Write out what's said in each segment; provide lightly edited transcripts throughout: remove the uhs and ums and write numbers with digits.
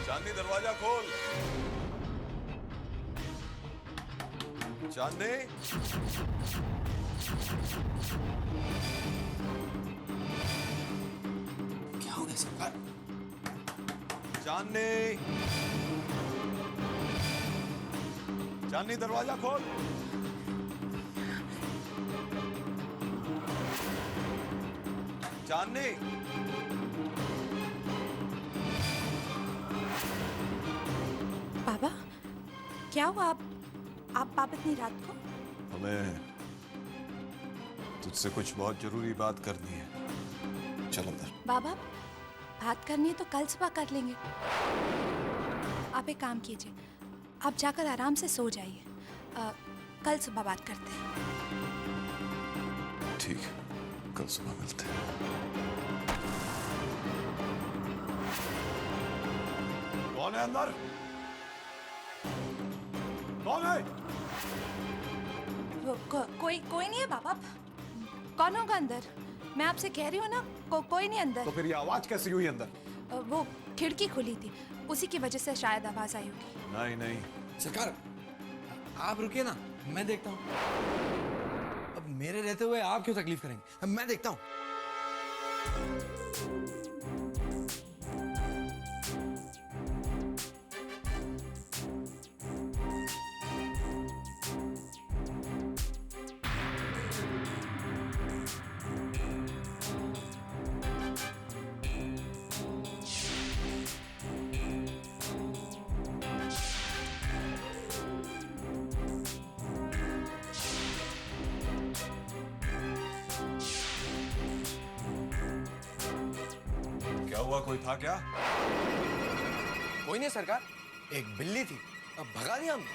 चांदनी दरवाजा खोल। चांदनी, क्या हो गया सरकार? चांदनी, चांदनी दरवाजा खोल। चांदनी, बाबा क्या हुआ? आप इतनी रात को? हमें तुझसे कुछ बहुत जरूरी बात करनी है। चल अंदर। बाबा बात करनी है तो कल सुबह कर लेंगे। आप एक काम कीजिए, आप जाकर आराम से सो जाइए। कल सुबह बात करते हैं। ठीक है, कल सुबह मिलते हैं। कौन है अंदर? कौन है? कोई नहीं है बाबा। कौन होगा अंदर? मैं आपसे कह रही हूँ ना, कोई नहीं अंदर। तो फिर ये आवाज कैसे हुई अंदर? वो खिड़की खुली थी, उसी की वजह से शायद आवाज आई होगी। नहीं नहीं, सरकार आप रुकिए ना, मैं देखता हूँ। अब मेरे रहते हुए आप क्यों तकलीफ करेंगे? अब मैं देखता हूँ। क्या हुआ? कोई था क्या? कोई नहीं सरकार, एक बिल्ली थी, अब भगा दिया हमने।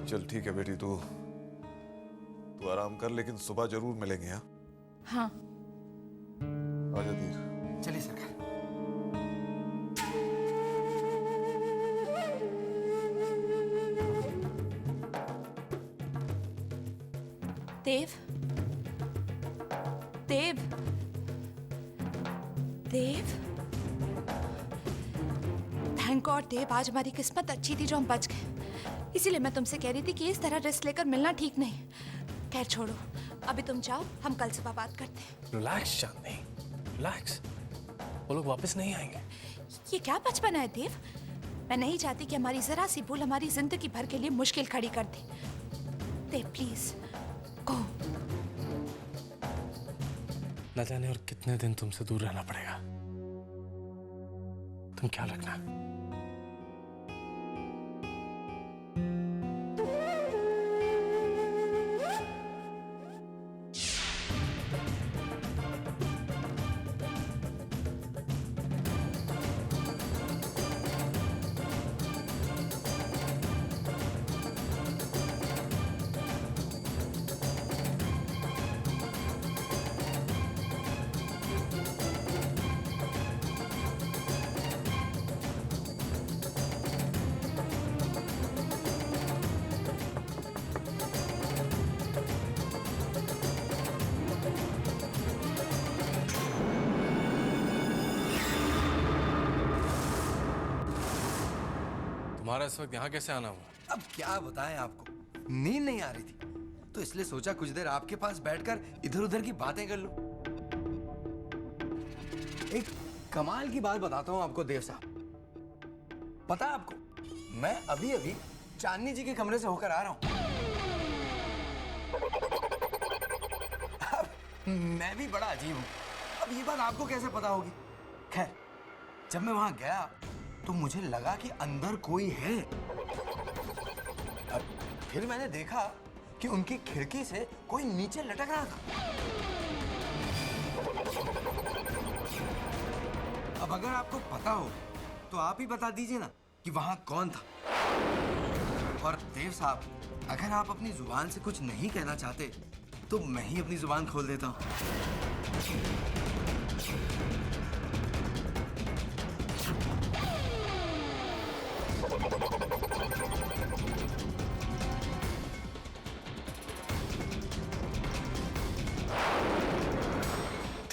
चल ठीक है बेटी, तू आराम कर, लेकिन सुबह जरूर मिलेंगे। हाँ हाँ आजा धीर। चलिए सरकार। देव, देव, देव, थैंक गॉड देव, आज हमारी किस्मत अच्छी थी जो हम बच गए। इसीलिए मैं तुमसे कह रही थी कि इस तरह रिस्क लेकर मिलना ठीक नहीं। खैर छोड़ो, अभी तुम जाओ, हम कल सुबह बात करते हैं। रिलैक्स चांदनी, रिलैक्स। वो लोग वापस नहीं आएंगे। ये क्या बचपना है देव? मैं नहीं चाहती कि हमारी जरा सी भूल हमारी जिंदगी भर के लिए मुश्किल खड़ी कर दे। देव प्लीज गो। न जाने और कितने दिन तुमसे दूर रहना पड़ेगा। तुम क्या रखना। तुम्हारा इस वक्त यहाँ कैसे आना हुआ? अब क्या बताएं आपको, नींद नहीं आ रही थी तो इसलिए सोचा कुछ देर आपके पास बैठकर इधर उधर की बातें कर लूं। एक कमाल की बात बताता हूं आपको देव साहब। पता है आपको, मैं अभी अभी चांदनी जी के कमरे से होकर आ रहा हूं। अब मैं भी बड़ा अजीब हूं, अब ये बात आपको कैसे पता होगी? खैर, जब मैं वहां गया तो मुझे लगा कि अंदर कोई है। अब फिर मैंने देखा कि उनकी खिड़की से कोई नीचे लटक रहा था। अब अगर आपको पता हो तो आप ही बता दीजिए ना कि वहां कौन था। और देव साहब, अगर आप अपनी जुबान से कुछ नहीं कहना चाहते तो मैं ही अपनी जुबान खोल देता हूं।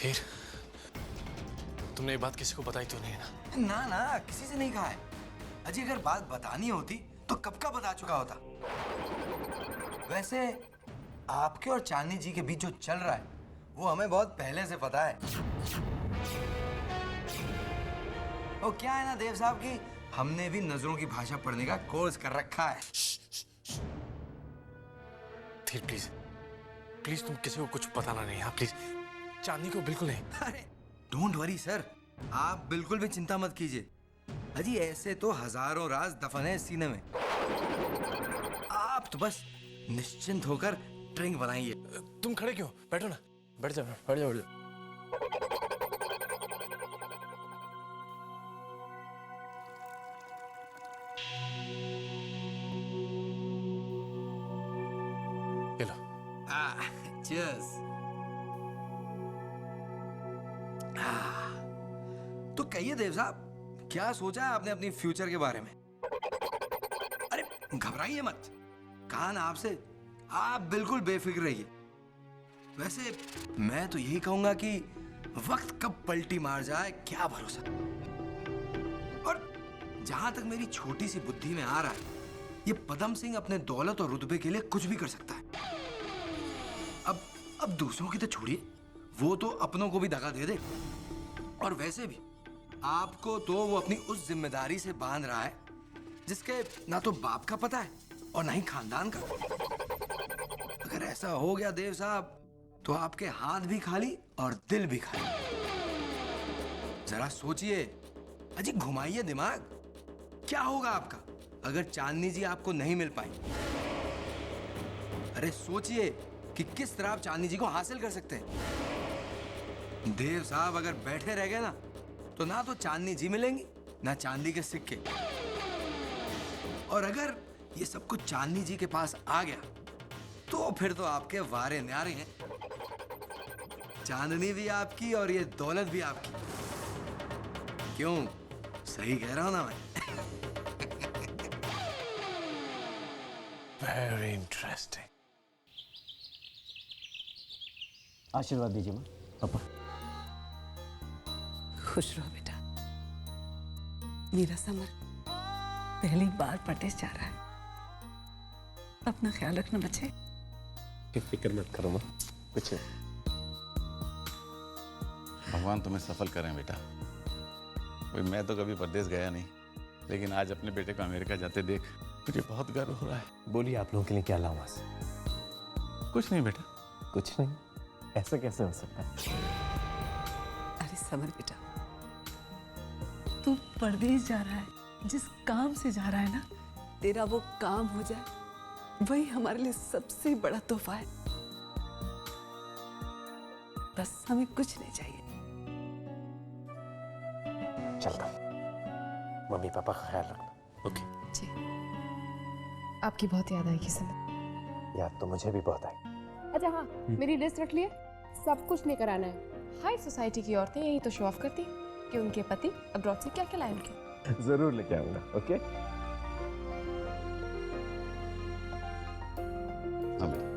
धीर, तुमने ये बात किसी को बताई तो नहीं ना? ना ना, किसी से नहीं कहा है। अजी अगर बात बतानी होती तो कब का बता चुका होता। वैसे आपके और चांदनी जी के बीच जो चल रहा है वो हमें बहुत पहले से पता है। वो क्या है ना देव साहब की हमने भी नजरों की भाषा पढ़ने का कोर्स कर रखा है। धीर प्लीज, प्लीज तुम किसी को कुछ बताना नहीं। हाँ प्लीज, चांदनी को बिल्कुल नहीं। अरे डोंट वरी सर, आप बिल्कुल भी चिंता मत कीजिए। अजी ऐसे तो हजारों राज दफन है इस सीने में। आप तो बस निश्चिंत होकर ड्रिंक बनाइए। तुम खड़े क्यों? बैठो ना, बैठ जाओ, बैठ जाओ, बैठ जाओ। ये लो। Cheers. तो कहिए देव साहब, क्या सोचा है आपने अपनी फ्यूचर के बारे में? अरे घबराइए मत, कहा ना आपसे, आप बिल्कुल बेफिक्र रहिए। वैसे मैं तो यही कहूंगा कि वक्त कब पलटी मार जाए क्या भरोसा। और जहां तक मेरी छोटी सी बुद्धि में आ रहा है, ये पदम सिंह अपने दौलत और रुतबे के लिए कुछ भी कर सकता है। अब दूसरों की तो छोड़िए, वो तो अपनों को भी दगा दे दे। और वैसे भी आपको तो वो अपनी उस जिम्मेदारी से बांध रहा है जिसके ना तो बाप का पता है और ना ही खानदान का। अगर ऐसा हो गया देव साहब तो आपके हाथ भी खाली और दिल भी खाली। जरा सोचिए, अजी घुमाइए दिमाग, क्या होगा आपका अगर चांदनी जी आपको नहीं मिल पाई? अरे सोचिए कि किस तरह आप चांदनी जी को हासिल कर सकते हैं। देव साहब अगर बैठे रह गए ना तो ना तो चांदनी जी मिलेंगी ना चांदी के सिक्के। और अगर ये सब कुछ चांदनी जी के पास आ गया तो फिर तो आपके वारे न्यारे हैं। चांदनी भी आपकी और ये दौलत भी आपकी। क्यों, सही कह रहा हूं ना मैं? Very interesting. आशीर्वाद दीजिए माँ। पापा खुश रहो बेटा। मेरा समर पहली बार प्रदेश जा रहा है। अपना ख्याल रखना बच्चे। फिक्र मत करो माँ, कुछ नहीं। भगवान तुम्हें सफल करें बेटा। भाई मैं तो कभी परदेश गया नहीं, लेकिन आज अपने बेटे को अमेरिका जाते देख मुझे बहुत गर्व हो रहा है। बोलिए आप लोगों के लिए क्या लाऊं आज? कुछ नहीं बेटा। कुछ नहीं? ऐसा कैसे हो सकता है? अरे समर बेटा, तू परदेश जा रहा है, जिस काम से जा रहा है ना, तेरा वो काम हो जाए, वही हमारे लिए सबसे बड़ा तोहफा है। बस हमें कुछ नहीं चाहिए। चलता हूं। मम्मी पापा का ख्याल रखना। ओके? जी। आपकी बहुत याद आएगी समर। याद तो मुझे भी बहुत आई। अच्छा हाँ, मेरी लिस्ट रख लिए। सब कुछ लेकर आना है। हाई सोसाइटी की औरतें यही तो शो ऑफ करती कि उनके पति अब्रॉड से क्या क्या लाए उनके। जरूर लेके आऊंगा। ओके? हाँ बेटा।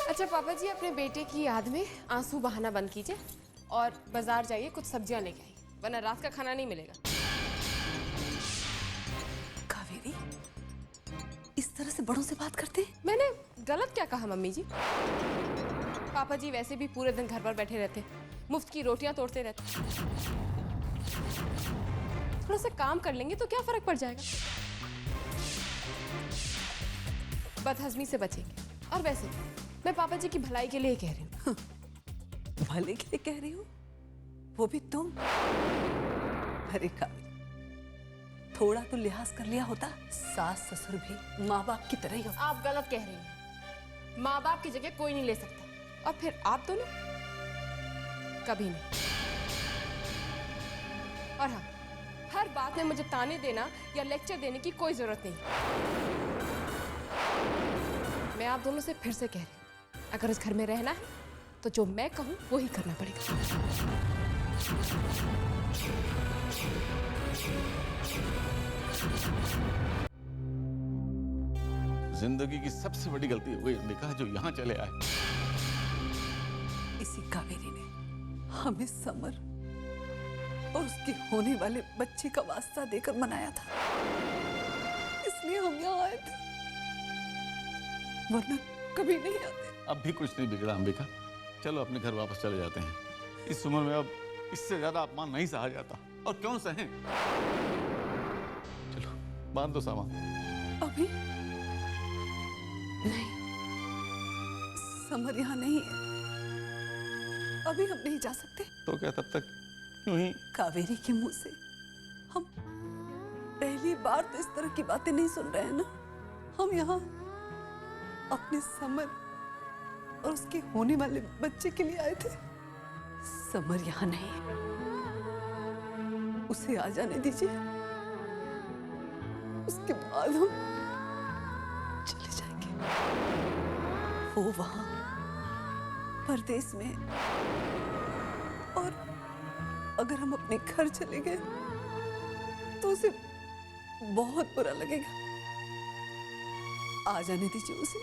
अच्छा पापा जी, अपने बेटे की याद में आंसू बहाना बंद कीजिए और बाजार जाइए, कुछ सब्जियां लेके आइए, वरना रात का खाना नहीं मिलेगा। कावेरी, इस तरह से बड़ों से बात करते हैं? मैंने गलत क्या कहा मम्मी जी? पापा जी वैसे भी पूरे दिन घर पर बैठे रहते, मुफ्त की रोटियां तोड़ते रहते। थोड़ा सा काम कर लेंगे तो क्या फर्क पड़ जाएगा? बदहजमी से बचेंगे। और वैसे मैं पापा जी की भलाई के लिए कह रही हूँ। भले के लिए कह रही हूँ? वो भी तुम? अरे कावेरी, थोड़ा तो लिहाज कर लिया होता। सास ससुर भी माँ बाप की तरह ही होता। आप गलत कह रही हैं। माँ बाप की जगह कोई नहीं ले सकता। और फिर आप दोनों कभी नहीं। और हाँ, हर बात में मुझे ताने देना या लेक्चर देने की कोई जरूरत नहीं। मैं आप दोनों से फिर से कह रही हूँ, अगर इस घर में रहना है तो जो मैं कहूँ वो ही करना पड़ेगा। जिंदगी की सबसे बड़ी गलती हो गई अंबिका, जो यहाँ चले आए। इसी कावेरी ने हमें समर और उसके होने वाले बच्चे का वास्ता देकर मनाया था, इसलिए हम यहाँ आए थे, वरना कभी नहीं आते। अब भी कुछ नहीं बिगड़ा अंबिका, चलो अपने घर वापस चले जाते हैं। इस उम्र में अब इससे ज्यादा अपमान नहीं सहा जाता, और क्यों सहें। चलो बांध दो सामान। अभी नहीं, समर यहाँ नहीं है, अभी हम नहीं जा सकते। तो क्या तब तक यूं ही? कावेरी के मुंह से हम पहली बार तो इस तरह की बातें नहीं सुन रहे हैं ना। हम यहाँ अपने समर और उसके होने वाले बच्चे के लिए आए थे। समर यहाँ नहीं है, उसे आ जाने दीजिए, उसके बाद हम चले जाएंगे। वो वहां परदेश में, और अगर हम अपने घर चले गए तो उसे बहुत बुरा लगेगा। आ जाने दीजिए उसे,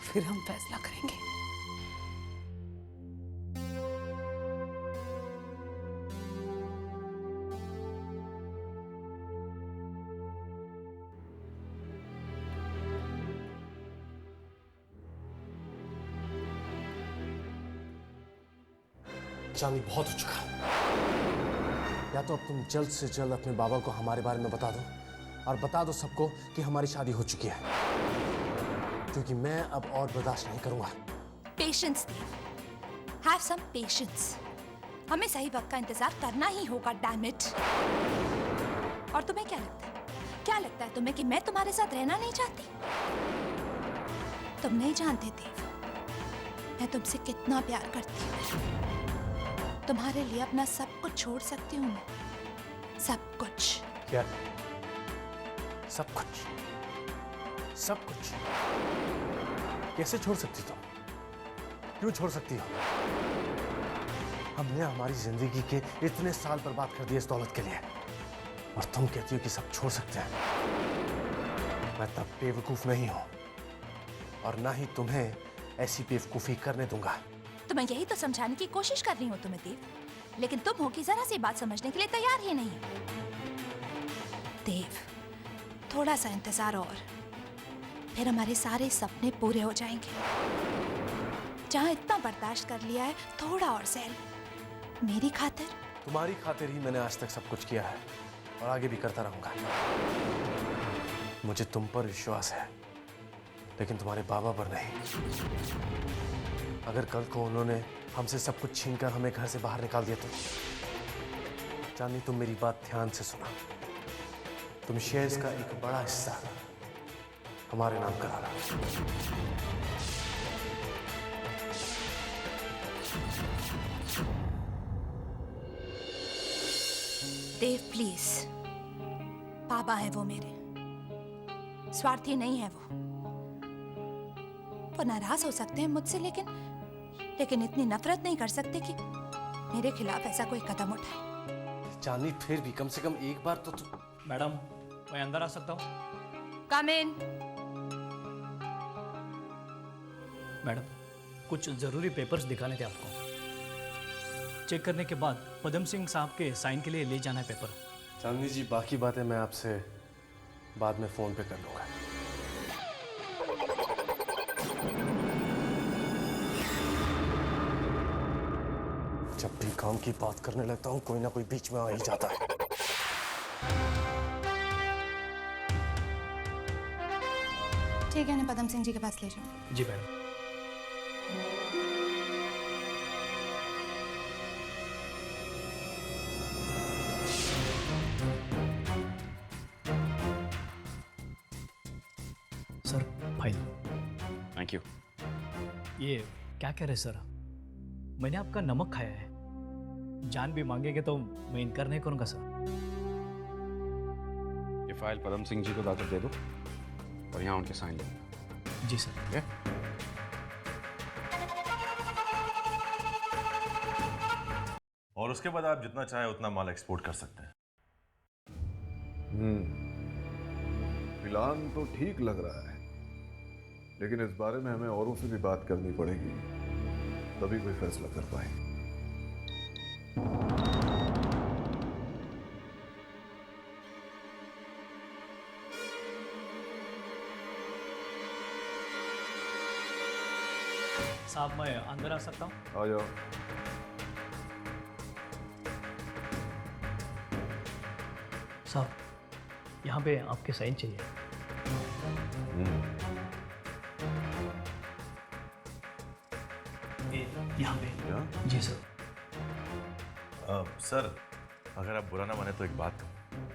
फिर हम फैसला करेंगे। चांदी, बहुत हो चुका। या तो अब तुम जल्द से जल्द अपने बाबा को हमारे बारे में बता दो, और बता दो सबको कि हमारी शादी हो चुकी है, क्योंकि मैं अब और बर्दाश्त नहीं करूंगा। Patience have some patience. हमें सही वक्त का इंतजार करना ही होगा, डैम इट। और तुम्हें क्या लगता है, क्या लगता है तुम्हें कि मैं तुम्हारे साथ रहना नहीं चाहती? तुम नहीं जानते थे मैं तुमसे कितना प्यार करती हूँ। तुम्हारे लिए अपना सब कुछ छोड़ सकती हूँ मैं, सब कुछ। क्या? सब कुछ? सब कुछ कैसे छोड़ सकती तुम? क्यों छोड़ सकती हो? हमने हमारी जिंदगी के इतने साल बर्बाद कर दिए इस दौलत के लिए, और तुम कहती हो कि सब छोड़ सकते हैं। मैं तब बेवकूफ नहीं हूं, और ना ही तुम्हें ऐसी बेवकूफी करने दूंगा। तो मैं यही तो समझाने की कोशिश कर रही हूँ तुम्हें देव, लेकिन तुम हो कि जरा सी बात समझने के लिए तैयार ही नहीं। देव, थोड़ा सा इंतजार और, फिर हमारे सारे सपने पूरे हो जाएंगे। जहाँ इतना बर्दाश्त कर लिया है, थोड़ा और सहल, मेरी खातिर। तुम्हारी खातिर ही मैंने आज तक सब कुछ किया है, और आगे भी करता रहूंगा। मुझे तुम पर विश्वास है, लेकिन तुम्हारे बाबा पर नहीं। अगर कल को उन्होंने हमसे सब कुछ छीनकर हमें घर से बाहर निकाल दिया तो? चांदनी, तुम मेरी बात ध्यान से सुना। तुम शेयर्स का एक बड़ा हिस्सा हमारे नाम कराना। देव प्लीज, पापा है वो मेरे, स्वार्थी नहीं है वो नाराज हो सकते हैं मुझसे, लेकिन इतनी नफरत नहीं कर सकते कि मेरे खिलाफ ऐसा कोई कदम उठाए। चांदनी, फिर भी कम से कम एक बार तो मैडम, मैं अंदर आ सकता हूँ? कम इन। मैडम, कुछ ज़रूरी पेपर्स दिखाने थे आपको। चेक करने के बाद पदम सिंह साहब के साइन के लिए ले जाना है पेपर। चांदनी जी, बाकी बातें मैं आपसे बाद में फोन पे कर लूंगा। जब भी काम की बात करने लगता हूँ, कोई ना कोई बीच में आ ही जाता है। ठीक है, मैं पदम सिंह जी के पास ले जाऊँ। जी madam. Sir, file. Thank you. ये क्या कह रहे सर, मैंने आपका नमक खाया है। जान भी मांगेंगे तो मैं इनकार नहीं करूंगा सर। ये फाइल पदम सिंह जी को लाकर दे दो, और यहाँ उनके साइन लेंगे। जी सर। और उसके बाद आप जितना चाहे उतना माल एक्सपोर्ट कर सकते हैं। प्लान तो ठीक लग रहा है, लेकिन इस बारे में हमें औरों से भी बात करनी पड़ेगी, तभी कोई फैसला कर पाएंगे। साहब मैं अंदर आ सकता हूँ? आ जाओ। साहब यहाँ पे आपके साइन चाहिए। यहाँ पे। जी सर। सर अगर आप बुरा ना माने तो एक बात कहूँ।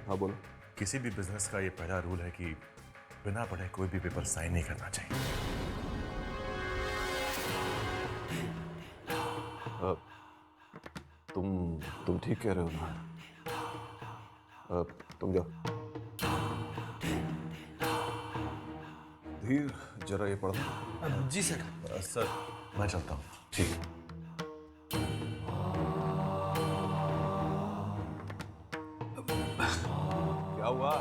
हाँ बोलो। किसी भी बिजनेस का ये पहला रूल है कि बिना पढ़े कोई भी पेपर साइन नहीं करना चाहिए। तुम ठीक कह रहे हो ना? तुम जाओ। धीर जरा ये पढ़ो। जी सर। सर मैं चलता हूँ। ठीक। क्या हुआ?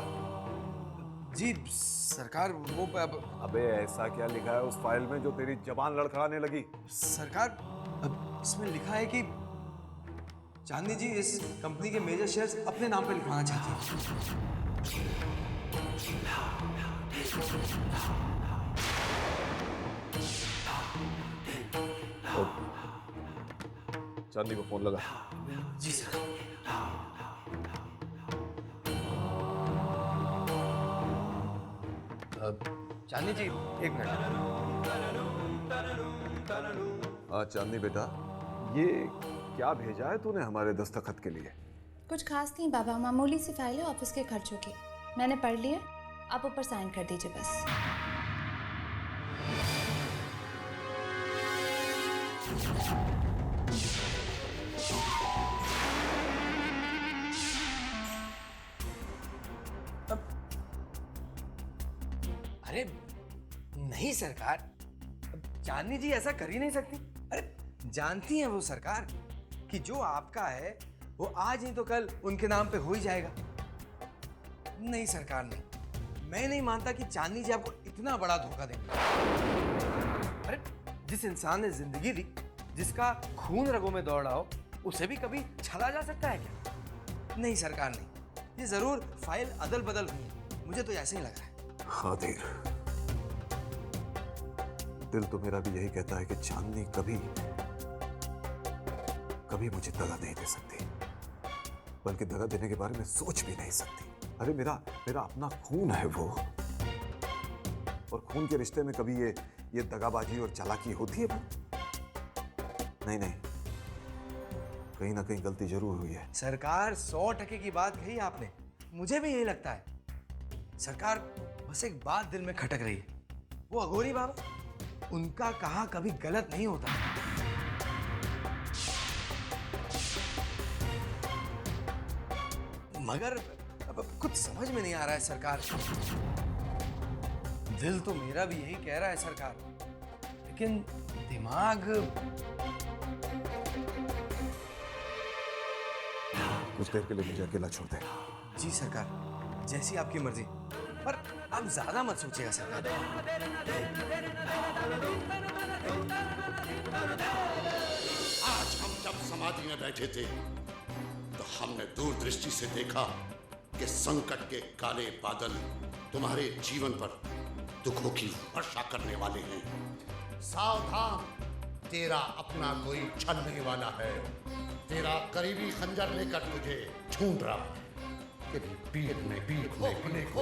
जी सरकार वो अबे ऐसा क्या लिखा है उस फाइल में जो तेरी जबान लड़खड़ाने लगी? सरकार इसमें लिखा है कि चांदनी जी इस कंपनी के मेजर शेयर्स अपने नाम पे लिखवाना चाहती हैं। चांदनी को फोन लगा। जी सर। चांदनी जी एक मिनट। हाँ चांदनी बेटा, ये क्या भेजा है तूने हमारे दस्तखत के लिए? कुछ खास नहीं बाबा, मामूली सी फाइल है ऑफिस के खर्चों की। मैंने पढ़ लिया, आप ऊपर साइन कर दीजिए बस। अरे नहीं सरकार, चांदनी जी ऐसा कर ही नहीं सकती। अरे जानती हैं वो सरकार कि जो आपका है वो आज नहीं तो कल उनके नाम पे हो ही जाएगा। नहीं सरकार नहीं, मैं नहीं मानता कि चांदनी जी आपको इतना बड़ा धोखा देंगे। अरे जिस इंसान ने जिंदगी दी, जिसका खून रगों में दौड़ रहा हो, उसे भी कभी छला जा सकता है क्या? नहीं सरकार नहीं, ये जरूर फाइल अदल बदल हुई है, मुझे तो ऐसे ही लग रहा है। हाँ धीर, दिल तो मेरा भी यही कहता है कि चांदनी कभी मुझे दगा नहीं दे सकती, बल्कि दगा देने के बारे में सोच भी नहीं सकती। अरे मेरा अपना खून है वो, और खून के रिश्ते में कभी ये दगाबाजी और चालाकी होती है? नहीं, कहीं ना कहीं गलती जरूर हुई है। सरकार 100% की बात कही आपने, मुझे भी यही लगता है। सरकार बस एक बात दिल में खटक रही है, वो अघोरी बाबा, उनका कहा कभी गलत नहीं होता। मगर अब कुछ समझ में नहीं आ रहा है सरकार। दिल तो मेरा भी यही कह रहा है सरकार, लेकिन दिमाग। कुछ देर के लिए मुझे अकेला छोड़ दे। जी सरकार, जैसी आपकी मर्जी, पर आप ज्यादा मत सोचिएगा सरकार। आज हम जब समाधि में बैठे थे तो हमने दूरदृष्टि से देखा कि संकट के काले बादल तुम्हारे जीवन पर दुखों की वर्षा करने वाले हैं। सावधान, तेरा अपना कोई छलने वाला है। तेरा करीबी खंजर लेकर तुझे ढूंढ रहा है। तेरी पीठ में पीठ में अपने को